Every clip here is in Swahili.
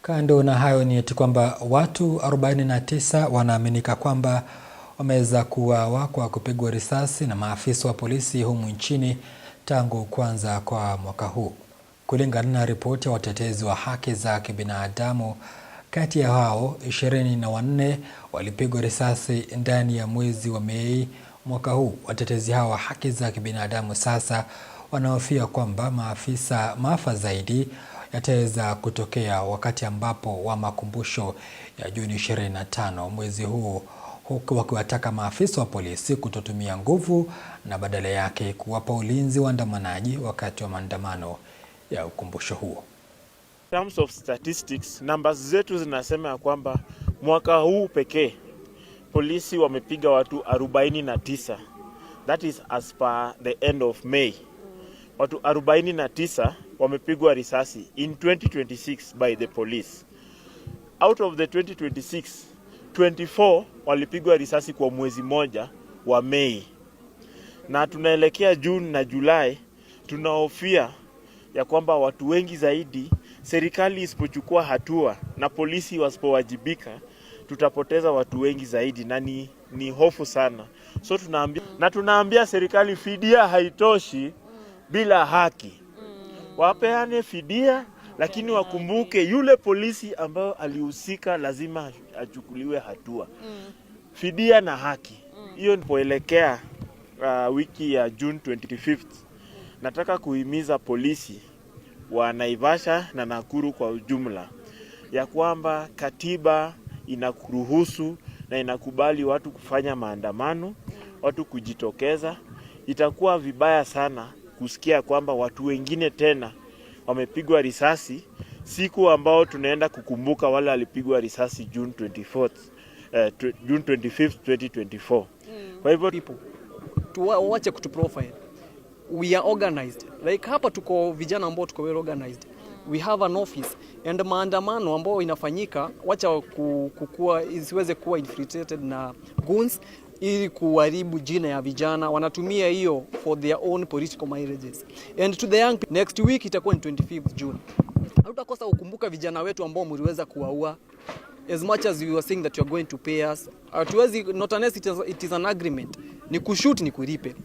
Kando na hayo ni eti kwamba watu 49 wanaaminika kwamba wameweza kuuawa kwa kupigwa risasi na maafisa wa polisi humu nchini tangu kuanza kwa mwaka huu. Kulingana na ripoti ya watetezi wa haki za kibinadamu, kati ya hao 24 walipigwa risasi ndani ya mwezi wa Mei mwaka huu. Watetezi hao wa haki za kibinadamu sasa wanahofia kwamba maafa zaidi yataweza kutokea wakati ambapo wa makumbusho ya Juni 25 mwezi huu, huku wakiwataka maafisa wa polisi kutotumia nguvu na badala yake kuwapa ulinzi waandamanaji wakati wa maandamano ya ukumbusho huo. In terms of statistics, numbers zetu zinasema ya kwamba mwaka huu pekee polisi wamepiga watu 49. That is as per the end of May. Watu 49 wamepigwa risasi in 2026 by the police. Out of the 2026, 24 walipigwa risasi kwa mwezi moja wa Mei. Na tunaelekea June na Julai, tunahofia ya kwamba watu wengi zaidi, serikali isipochukua hatua na polisi wasipowajibika, tutapoteza watu wengi zaidi, na ni hofu sana. So tunaambia serikali fidia haitoshi bila haki. Wapeane fidia, lakini wakumbuke yule polisi ambayo alihusika lazima achukuliwe hatua. Fidia na haki. Hiyo nipoelekea wiki ya June 25th. Nataka kuhimiza polisi wa Naivasha na Nakuru kwa ujumla ya kwamba katiba inakuruhusu na inakubali watu kufanya maandamano, watu kujitokeza. Itakuwa vibaya sana kusikia kwamba watu wengine tena wamepigwa risasi siku ambao tunaenda kukumbuka wale walipigwa risasi June 25th 2024. Kwa hivyo tuache kutuprofile. We are organized. Like hapa tuko vijana ambao tuko well organized. We have an office and maandamano ambao inafanyika wacha kukua isiweze kuwa infiltrated na goons ili kuharibu jina ya vijana. Wanatumia hiyo for their own political mileages. And to the young, next week itakuwa ni 25th June. Hatutakosa kukumbuka vijana wetu ambao mliweza kuwaua. As much as you are saying that you are going to pay us, hatuwezi, not unless it is an agreement. Ni kushoot ni kulipe.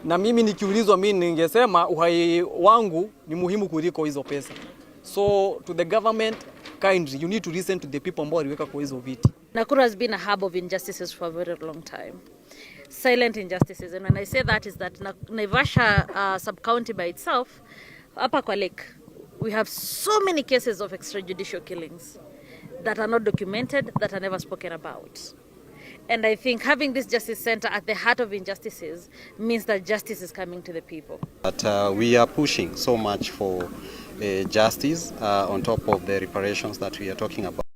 Na mimi nikiulizwa, mimi ningesema uhai wangu ni muhimu kuliko hizo pesa. So to the government, kindly you need to listen to the people ambao waliweka kwa hizo viti. Nakuru has been a hub of injustices for a very long time. Silent injustices. And when I say that is that Naivasha sub-county by itself, hapa kwa lake, we have so many cases of extrajudicial killings that are not documented, that are never spoken about. And I think having this justice center at the heart of injustices means that justice is coming to the people. But we are pushing so much for justice on top of the reparations that we are talking about.